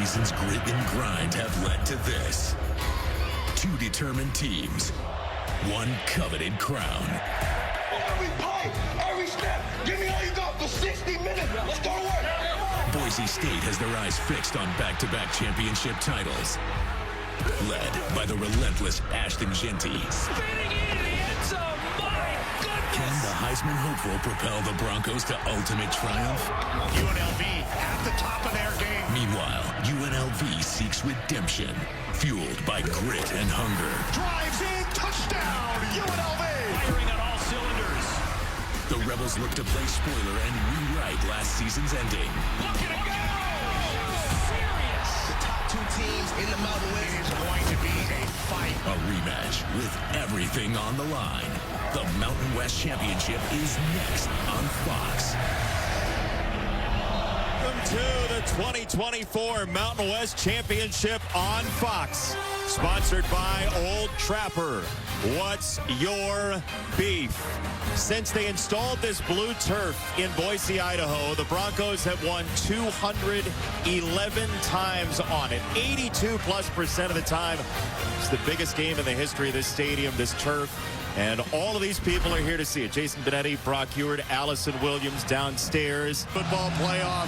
season's grit and grind have led to this. Two determined teams, one coveted crown. Every play, every snap, give me all you got for 60 minutes. Let's go to work. Boise State has their eyes fixed on back-to-back championship titles. Led by the relentless Ashton Jeanty. Spinning into the end zone, my goodness! Can the Heisman hopeful propel the Broncos to ultimate triumph? UNLV at the top of their game. Meanwhile, UNLV seeks redemption, fueled by grit and hunger. Drives in, touchdown, UNLV! Firing on all cylinders. The Rebels look to play spoiler and rewrite last season's ending. Looking to go! Serious! The top two teams in the Mountain West. It is going to be a fight. A rematch with everything on the line. The Mountain West Championship is next on Fox. Welcome to the 2024 Mountain West Championship on Fox. Sponsored by Old Trapper. What's your beef? Since they installed this blue turf in Boise, Idaho, the Broncos have won 211 times on it. 82+% of the time. It's the biggest game in the history of this stadium, this turf. And all of these people are here to see it. Jason Benetti, Brock Ewart, Allison Williams downstairs. Football playoff.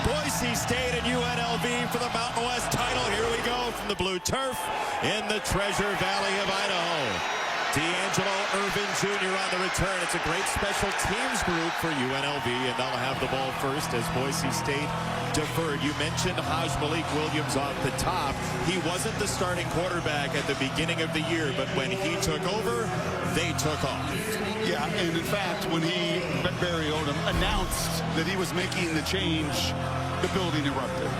Boise State and UNLV for the Mountain West title. Here we go from the blue turf in the Treasure Valley of Idaho. D'Angelo Irvin Jr. on the return. It's a great special teams group for UNLV, and they'll have the ball first as Boise State deferred. You mentioned Malik Williams off the top. He wasn't the starting quarterback at the beginning of the year, but when he took over, they took off. Yeah, and in fact, when Barry Odom announced that he was making the change, the building erupted.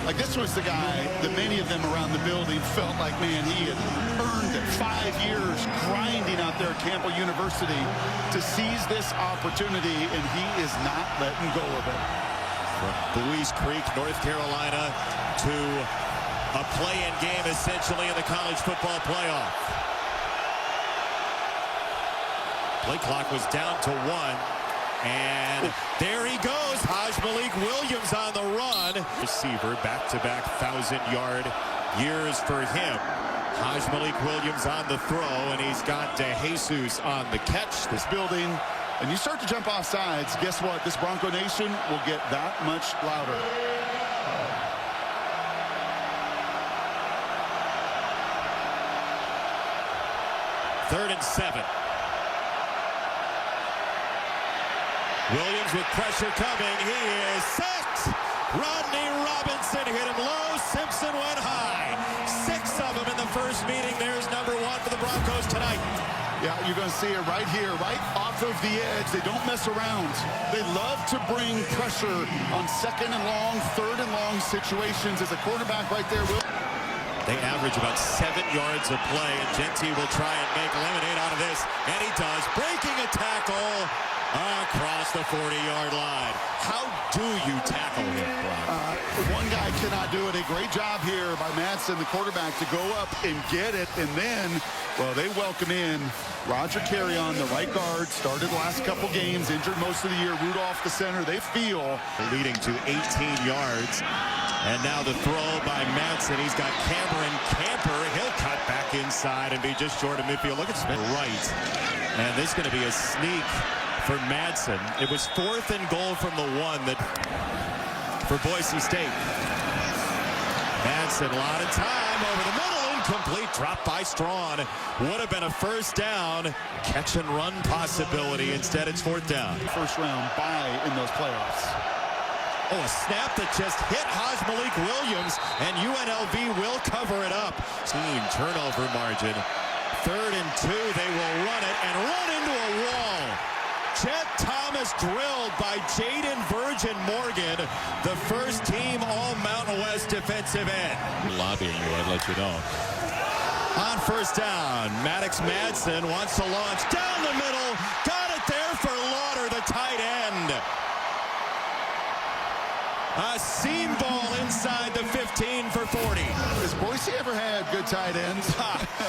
Like, this was the guy that many of them around the building felt like, man, he had earned it. 5 years grinding out there at Campbell University to seize this opportunity, and he is not letting go of it. From Buies Creek, North Carolina, to a play-in game essentially in the college football playoff. Play clock was down to 1. And there he goes. Malik Williams on the run. Receiver, back-to-back 1,000-yard years for him. Malik Williams on the throw, and he's got DeJesus on the catch. This building, and you start to jump off sides, guess what? This Bronco Nation will get that much louder. Third and 7. Williams with pressure coming. He is sacked. Rodney Robinson hit him low. Simpson went high. 6 of them in the first meeting. There's number 1 for the Broncos tonight. Yeah, you're going to see it right here, right off of the edge. They don't mess around. They love to bring pressure on second and long, third and long situations. As a quarterback right there will. They average about 7 yards a play, and Jeanty will try and make lemonade out of this, and he does. Breaking a tackle across the 40-yard line. How do you tackle him, Brock? One guy cannot do it. A great job here by Madsen, the quarterback, to go up and get it. And then, well, they welcome in Roger Carrion, the right guard. Started the last couple games, injured most of the year. Rudolph, the center. They feel. Leading to 18 yards. And now the throw by Madsen. He's got Cameron Camper. He'll cut back inside and be just short of midfield. Look at Smith right. And this is going to be a sneak for Madsen. It was 4th and goal from the 1 that for Boise State. Madsen, a lot of time over the middle. Incomplete. Dropped by Strawn. Would have been a first down. Catch and run possibility. Instead, it's 4th down. First round bye in those playoffs. Oh, a snap that just hit Malik Williams, and UNLV will cover it up. Team turnover margin. 3rd and 2. They will run it and run into a wall. Jet Thomas drilled by Jaden Virgin Morgan, the first team All-Mountain West defensive end. Lobbying you, I'd let you know. On first down, Maddox Madsen wants to launch down the middle. Got it there for Lauder, the tight end. A seam ball inside the 15 for 40. Has Boise ever had good tight ends?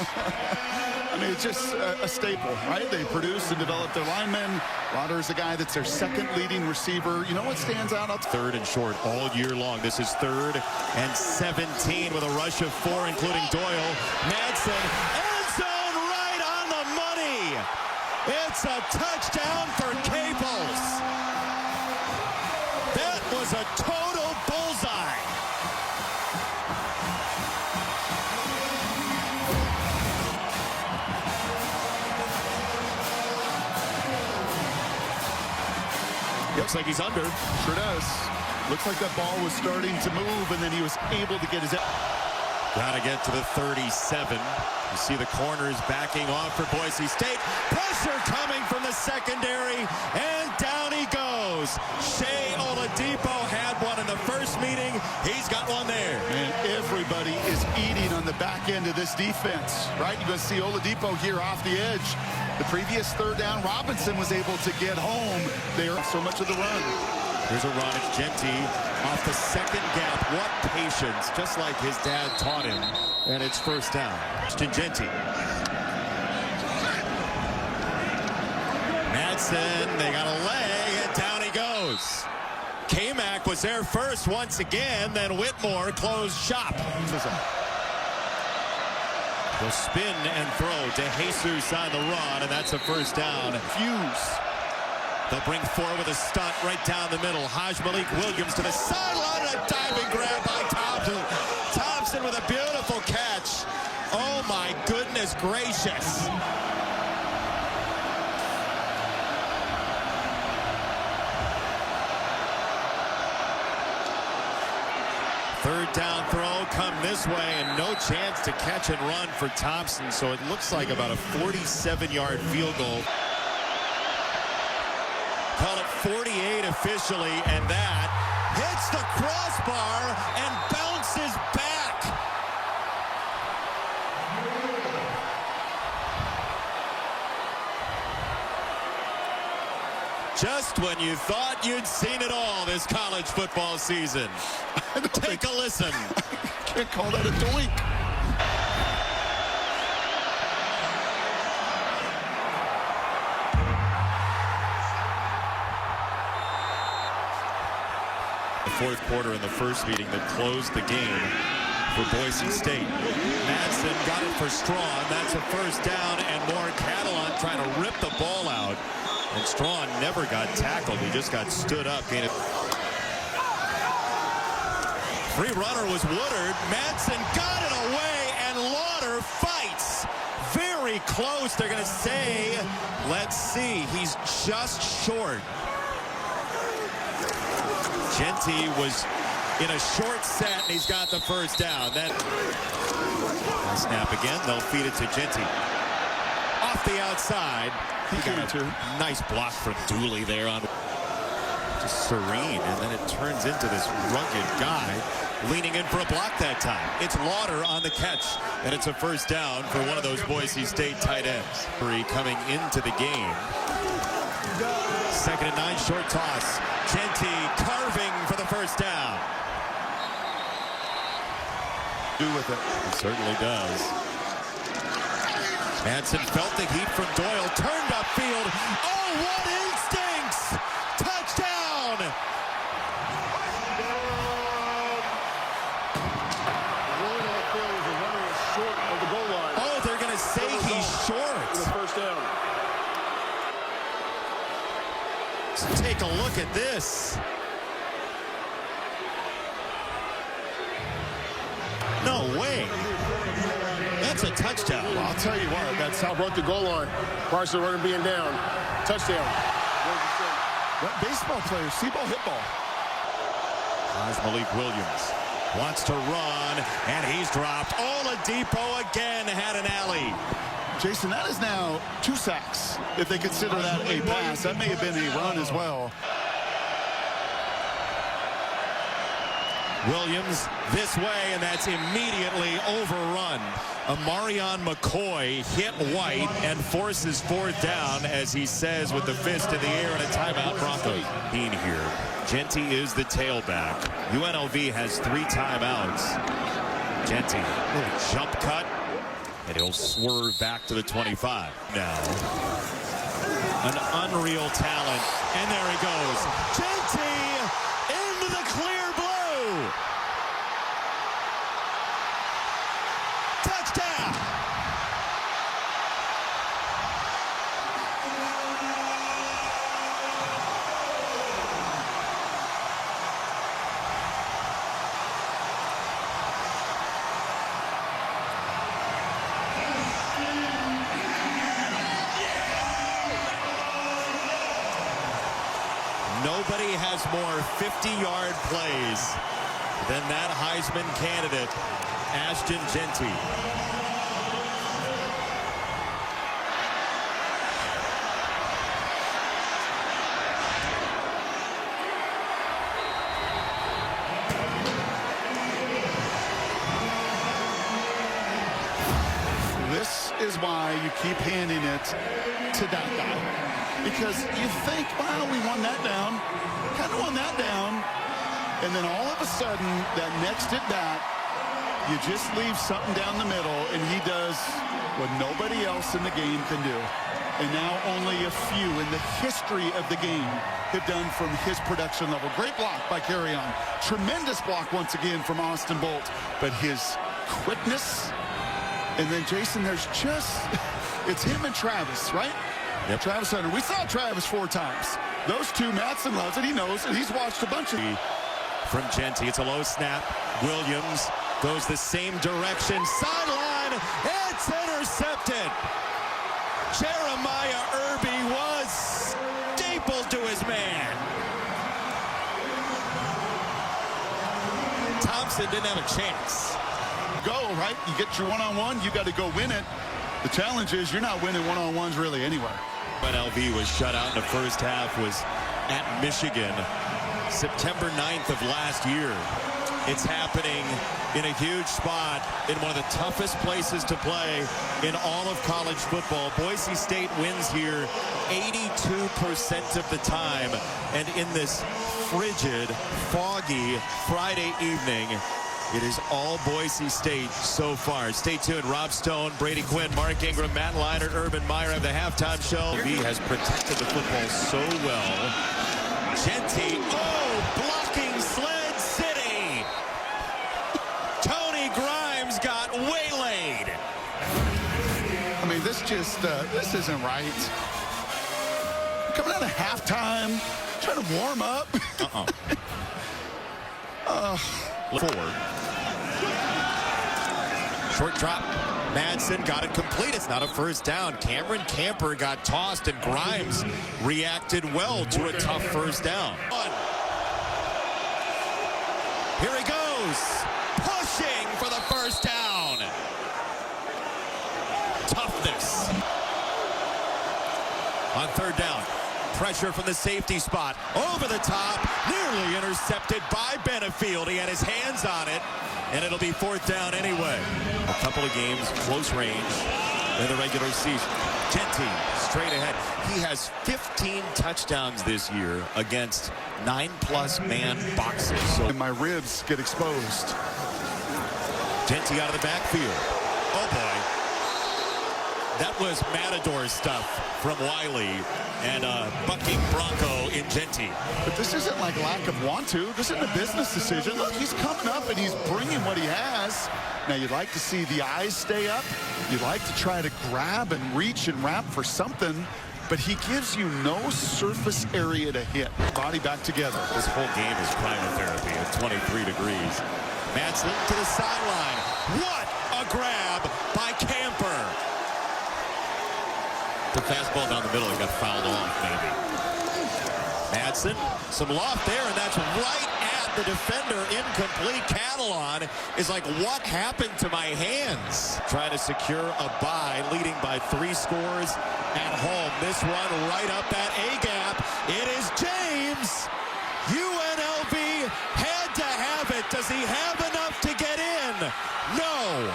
I mean, it's just a staple, right? They produce and develop their linemen. Lauder is a guy that's their second leading receiver. You know what stands out? Third and short all year long. This is 3rd and 17 with a rush of 4, including Doyle. Madsen, end zone right on the money. It's a touchdown for Caples. That was a total bullseye. Looks like he's under. Sure does. Looks like that ball was starting to move, and then he was able to get his... Got to get to the 37. You see the corners backing off for Boise State. Pressure coming from the secondary, and down he goes. Shea Oladipo had one in the first meeting. He's got one there. And everybody is eating on the back end of this defense, right? You're going to see Oladipo here off the edge. The previous 3rd down, Robinson was able to get home there. So much of the run. Here's a run. It's Jeanty off the second gap. What patience, just like his dad taught him. And it's 1st down. Ashton Jeanty. Madsen, they got a leg, and down he goes. K-Mac was there first once again, then Whitmore closed shop. They'll spin and throw to Jesus on the run, and that's a 1st down. Fuse. They'll bring 4 with a stunt right down the middle. Malik Williams to the sideline, and a diving grab by Thompson. Thompson with a beautiful catch. Oh my goodness gracious. Third down throw come this way, and no chance to catch and run for Thompson, so it looks like about a 47-yard field goal. Call it 48 officially, and that hits the crossbar and bounces back. Just when you thought you'd seen it all this college football season. Take a listen. Can't call that a doink. The 4th quarter in the first meeting that closed the game for Boise State. Madsen got it for Strawn. That's a 1st down, and more Catalan trying to rip the ball out. And Strawn never got tackled. He just got stood up. Free runner was Woodard. Madsen got it away, and Lauder fights. Very close. They're going to say, let's see. He's just short. Jeanty was in a short set, and he's got the 1st down. Then snap again. They'll feed it to Jeanty. Off the outside. He got a nice block from Dooley there on just serene, and then it turns into this rugged guy leaning in for a block that time. It's Lauder on the catch, and it's a 1st down for one of those Boise State tight ends. Coming into the game. 2nd and 9, short toss. Jeanty carving for the 1st down. Do with it. He certainly does. Madsen felt the heat from Doyle, turned upfield. Oh, what instincts! Touchdown! Oh, they're going to say he's short. 1st down. So take a look at this. No way. That's a touchdown. Well, I'll tell you what, that's how broke the goal line. Partial runner being down. Touchdown. Baseball players, see ball, hit ball. Malik Williams wants to run, and he's dropped. Oladipo again had an alley. Jason, that is now 2 sacks. If they consider that a pass, that may have been a run as well. Williams this way, and that's immediately overrun. Amarion McCoy hit White and forces 4th down, as he says with the fist in the air, and a timeout. Broncos being here. Jeanty is the tailback. UNLV has 3 timeouts. Jeanty, little jump cut, And he'll swerve back to the 25 now. An unreal talent. And there he goes. Jeanty into the clear blue. Touchdown. Nobody has more 50-yard plays than that Heisman candidate, Ashton Jeanty. This is why you keep handing it to that guy. Because you think, well, we won that down, kind of won that down, and then all of a sudden, that next at bat, you just leave something down the middle, and he does what nobody else in the game can do. And now only a few in the history of the game have done from his production level. Great block by Carrion. Tremendous block once again from Austin Bolt. But his quickness, and then Jason, there's just, it's him and Travis, right? Yep. Travis Hunter. We saw Travis 4 times. Those two, Madsen loves it. He knows, and he's watched a bunch of. From Jeanty, it's a low snap. Williams goes the same direction. Sideline, it's intercepted. Jeremiah Irby was stapled to his man. Thompson didn't have a chance. Go, right? You get your one-on-one, you got to go win it. The challenge is you're not winning one-on-ones really anywhere. UNLV was shut out in the first half, was at Michigan September 9th of last year. It's happening in a huge spot in one of the toughest places to play in all of college football. Boise State wins here 82% of the time. And in this frigid, foggy Friday evening, it is all Boise State so far. Stay tuned. Rob Stone, Brady Quinn, Mark Ingram, Matt Leinart, Urban Meyer have the halftime show. He has protected the football so well. Jeanty, blocking Sled City. Tony Grimes got waylaid. I mean, this isn't right. Coming out of halftime, trying to warm up. Forward. Short drop. Madsen got it complete. It's not a first down. Cameron Camper got tossed, and Grimes reacted well to a tough first down. Here he goes. Pushing for the first down. Toughness. On third down. Pressure from the safety spot. Over the top. Nearly intercepted by Benefield. He had his hands on it. And it'll be fourth down anyway. A couple of games, close range in the regular season. Jeanty straight ahead. He has 15 touchdowns this year against 9+ man boxes. So And my ribs get exposed. Jeanty out of the backfield. Oh boy. That was Matador stuff from Wiley and bucking Bronco in Jeanty. But this isn't like lack of want to. This isn't a business decision. Look, he's coming up and he's bringing what he has. Now, you'd like to see the eyes stay up. You'd like to try to grab and reach and wrap for something. But he gives you no surface area to hit. Body back together. This whole game is cryotherapy at 23 degrees. Madsen to the sideline. What a grab by Camper. The fastball down the middle, he got fouled off, maybe. Madsen, some loft there, and that's right at the defender. Incomplete. Catalan is like, what happened to my hands? Trying to secure a bye, leading by 3 scores at home. This one right up that A-gap. It is James. UNLV had to have it. Does he have enough to get in? No.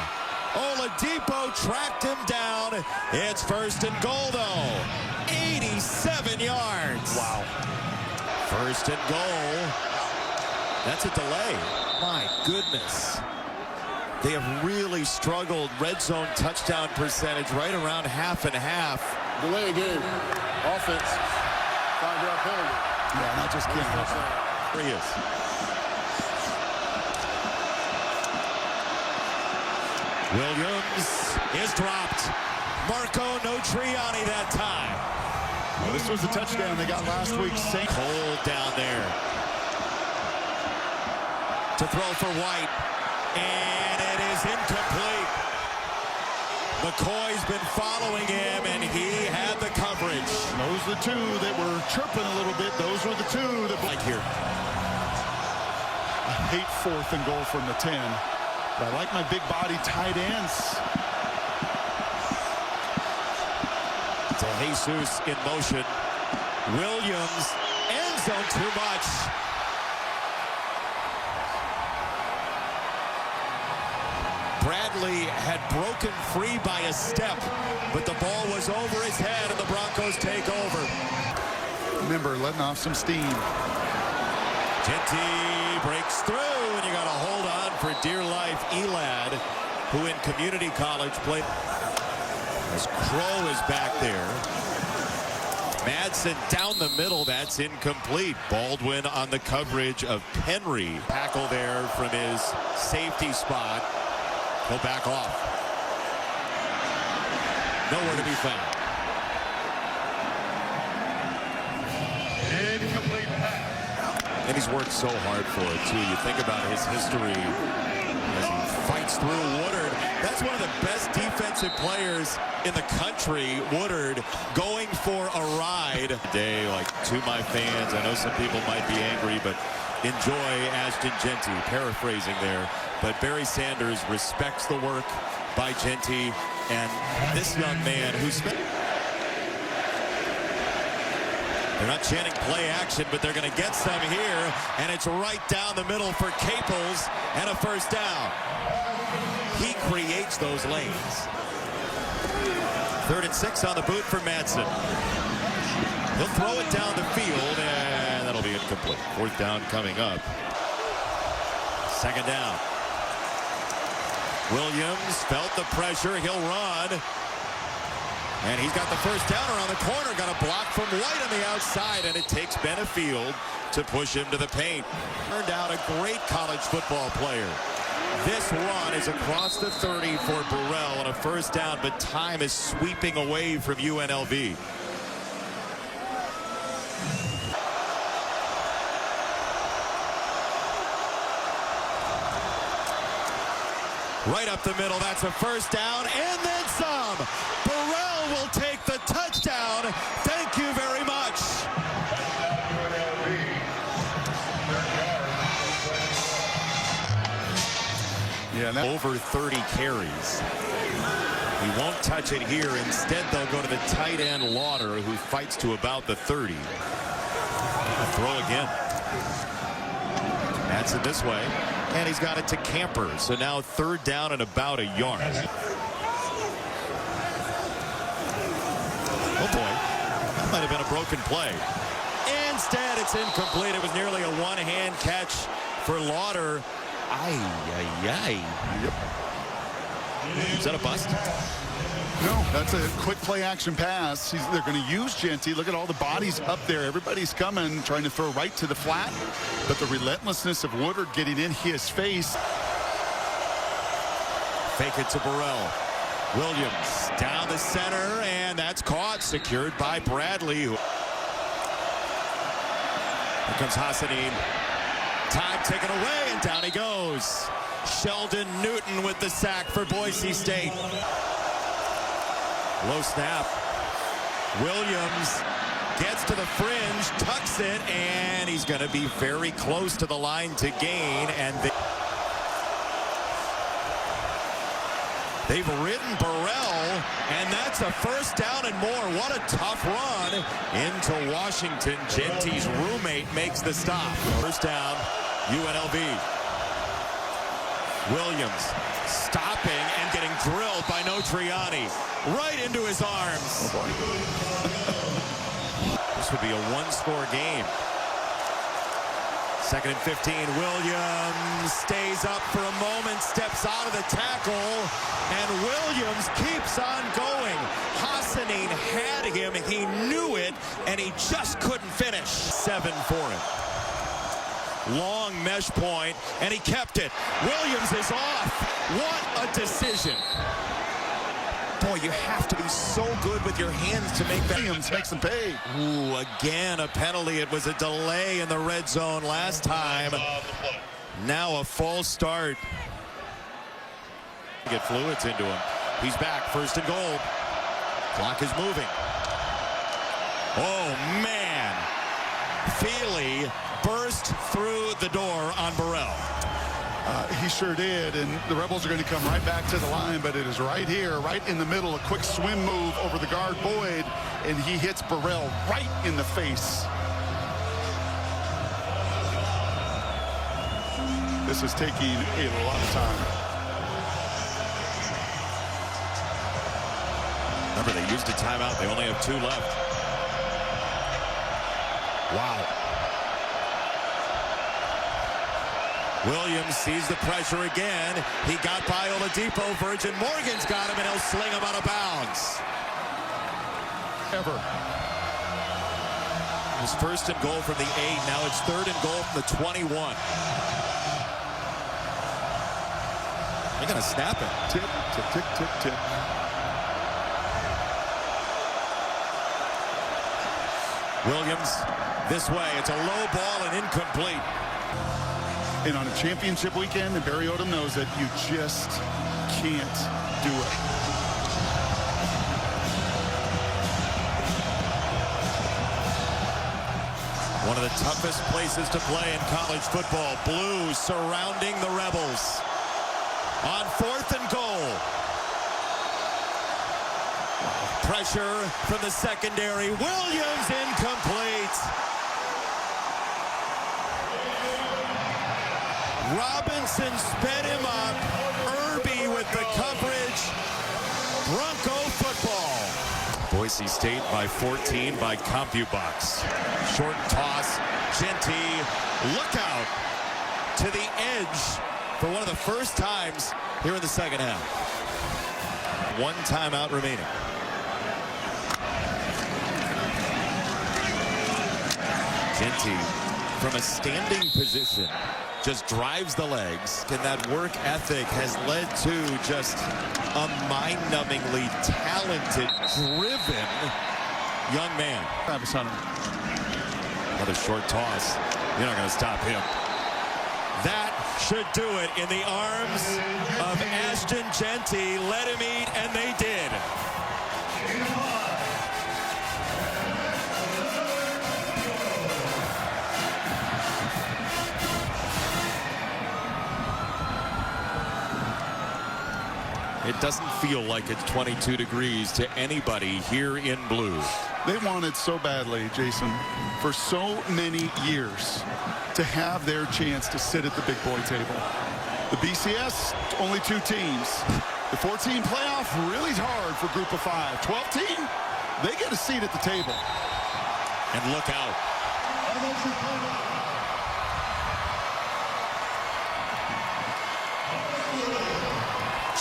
Oladipo tracked him down. It's first and goal, though. 87 yards. Wow. First and goal. That's a delay. My goodness. They have really struggled. Red zone touchdown percentage right around half and half. Delay game. Offense. 5-yard penalty. Yeah, not just kidding. There he is. Williams is dropped. Marco Notriani that time. Well, this was a touchdown they got last week. Cole down there to throw for White, and it is incomplete. McCoy's been following him, and he had the coverage. Those are the two that were chirping a little bit. Those were the two that... Like here. I hate 4th and goal from the 10, but I like my big body tight ends. To Jesus in motion. Williams, end zone too much. Bradley had broken free by a step, but the ball was over his head, and the Broncos take over. Remember, letting off some steam. Jeanty breaks through, and you got to hold on for dear life. Elad, who in community college played. As Crow is back there. Madsen down the middle. That's incomplete. Baldwin on the coverage of Penry. Tackle there from his safety spot. He'll back off. Nowhere to be found. Incomplete pass. And he's worked so hard for it, too. You think about his history as he fights through Woodard. That's one of the best defensive players in the country, Woodard, going for a ride. Today, like, to my fans, I know some people might be angry, but enjoy Ashton Jeanty, paraphrasing there. But Barry Sanders respects the work by Jeanty, and this young man who's been... They're not chanting play action, but they're going to get some here, and it's right down the middle for Caples, and a first down. He creates those lanes. 3rd and 6 on the boot for Madsen. He'll throw it down the field, and that'll be incomplete. 4th down coming up. 2nd down. Williams felt the pressure. He'll run. And he's got the first down around the corner. Got a block from White on the outside, and it takes Benefield to push him to the paint. Turned out a great college football player. This run is across the 30 for Burrell on a first down, but time is sweeping away from UNLV. Right up the middle, that's a first down, and then some. Burrell will take the touchdown. Thank you very much. Yeah, over 30 carries. He won't touch it here. Instead, they'll go to the tight end, Lauder, who fights to about the 30. A throw again. That's it this way. And he's got it to Camper. So now 3rd down and about a yard. Oh, boy. That might have been a broken play. Instead, it's incomplete. It was nearly a one-hand catch for Lauder. Yep. Is that a bust? No, that's a quick play action pass. They're going to use Jeanty. Look at all the bodies up there. Everybody's coming, trying to throw right to the flat. But the relentlessness of Woodard getting in his face. Fake it to Burrell. Williams down the center, and that's caught, secured by Bradley. Here comes Hassanin. Time taken away, and down he goes. Sheldon Newton with the sack for Boise State. Low snap. Williams gets to the fringe, tucks it, and he's going to be very close to the line to gain. And they've ridden Burrell, and that's a first down and more. What a tough run into Washington. Jeanty's roommate makes the stop. First down, UNLV. Williams stopping and getting drilled by Notriani. Right into his arms. This would be a one-score game. 2nd and 15. Williams stays up for a moment, steps out of the tackle, and Williams keeps on going. Hassanin had him, he knew it, and he just couldn't finish. 7 for him. Long mesh point, and he kept it. Williams is off. What a decision. Boy, you have to be so good with your hands to make that. Williams makes them pay. Ooh, again a penalty. It was a delay in the red zone last time. Now a false start. Get fluids into him. He's back, 1st and goal. Clock is moving. Oh, man. Feely burst through the door on Burrell. He sure did, and the Rebels are going to come right back to the line, but it is right here, right in the middle, a quick swim move over the guard Boyd, and he hits Burrell right in the face. This is taking a lot of time. Remember, they used a timeout. They only have 2 left. Wow. Williams sees the pressure again. He got by Oladipo. Virgin Morgan's got him, and he'll sling him out of bounds. Ever. It was 1st and goal from the 8. Now it's 3rd and goal from the 21. They're going to snap it. Tip, tip, tip, tip, tip. Williams this way. It's a low ball and incomplete. And on a championship weekend, and Barry Odom knows that you just can't do it. One of the toughest places to play in college football. Blues surrounding the Rebels. On 4th and goal. Pressure from the secondary. Williams incomplete. Robinson sped him up. Irby with the coverage. Bronco football. Boise State by 14 by CompuBox. Short toss. Jeanty. Look out to the edge for one of the first times here in the 2nd half. 1 timeout remaining. Jeanty from a standing position just drives the legs, and that work ethic has led to just a mind-numbingly talented, driven young man. Travis Hunter. Another short toss. You're not going to stop him. That should do it in the arms of Ashton Jeanty. Let him eat, and they did. It doesn't feel like it's 22 degrees to anybody here in blue. They wanted so badly, Jason, for so many years to have their chance to sit at the big boy table. The BCS, only 2 teams. The 14 playoff, really hard for group of 5. 12 team, they get a seat at the table. And look out.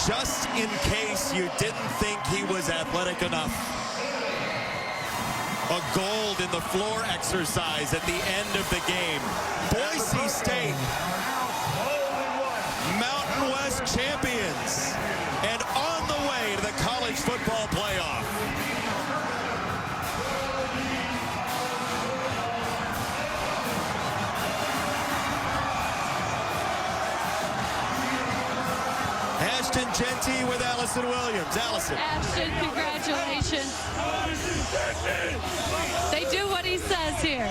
Just in case you didn't think he was athletic enough. A gold in the floor exercise at the end of the game. Boise State, Mountain West champions, and on the way to the college football playoff. Ashton Jeanty with Allison Williams. Allison. Ashton, congratulations. They do what he says here.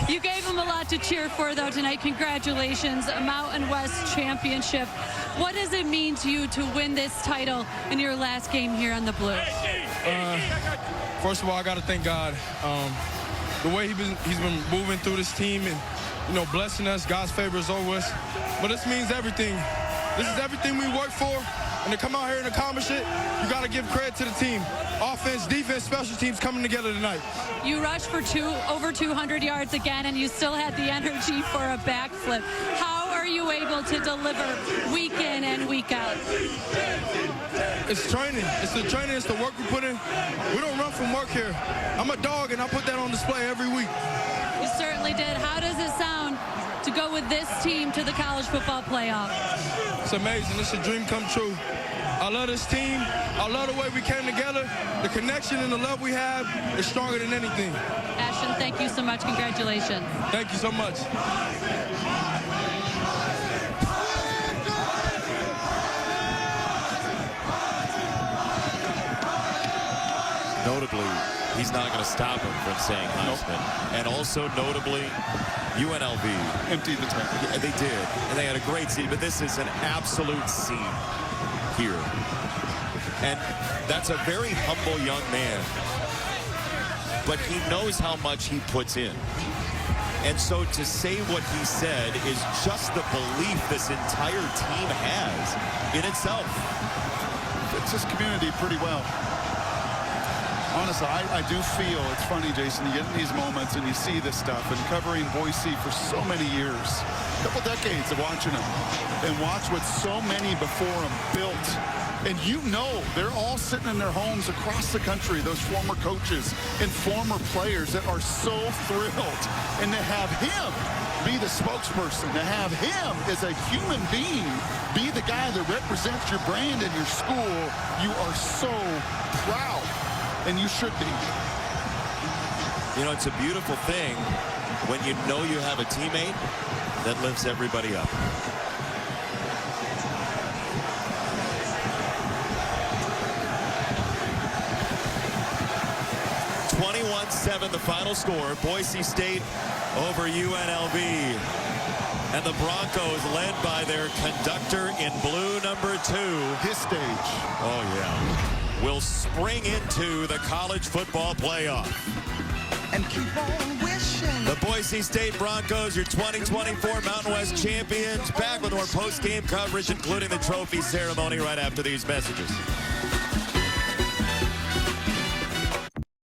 You gave him a lot to cheer for, though, tonight. Congratulations, a Mountain West championship. What does it mean to you to win this title in your last game here on the Blues? First of all, I got to thank God. The way he's been moving through this team and, you know, blessing us. God's favor is over us. But this means everything. This is everything we worked for. and to come out here and accomplish it, you got to give credit to the team. Offense, defense, special teams coming together tonight. You rushed for over 200 yards again, and you still had the energy for a backflip. How are you able to deliver week in and week out? It's training. It's the training. It's the work we put in. We don't run from work here. I'm a dog, and I put that on display every week. You certainly did. How does it sound to go with this team to the college football playoff? It's amazing. It's a dream come true. I love this team. I love the way we came together. The connection and the love we have is stronger than anything. Ashton, thank you so much. Congratulations. Thank you so much. Notably, he's not going to stop him from saying Heisman. Nope. And also notably, UNLV emptied the tank. Yeah, they did, and they had a great scene. But this is an absolute scene here, and that's a very humble young man. But he knows how much he puts in, and so to say what he said is just the belief this entire team has in itself. Fits this community pretty well. Honestly, I do feel, it's funny, Jason, you get in these moments and you see this stuff, and covering Boise for so many years, a couple decades of watching them, and watch what so many before them built. And you know, they're all sitting in their homes across the country, those former coaches and former players that are so thrilled. And to have him be the spokesperson, to have him as a human being be the guy that represents your brand and your school, you are so proud. And you should be. You know, it's a beautiful thing when you know you have a teammate that lifts everybody up. (21-7) the final score. Boise State over UNLV. And the Broncos led by their conductor in blue, number 2. His stage. Oh, yeah. Will spring into the college football playoff. And keep on wishing. The Boise State Broncos, your 2024 Mountain West champions, back with more post-game coverage, including the trophy ceremony right after these messages.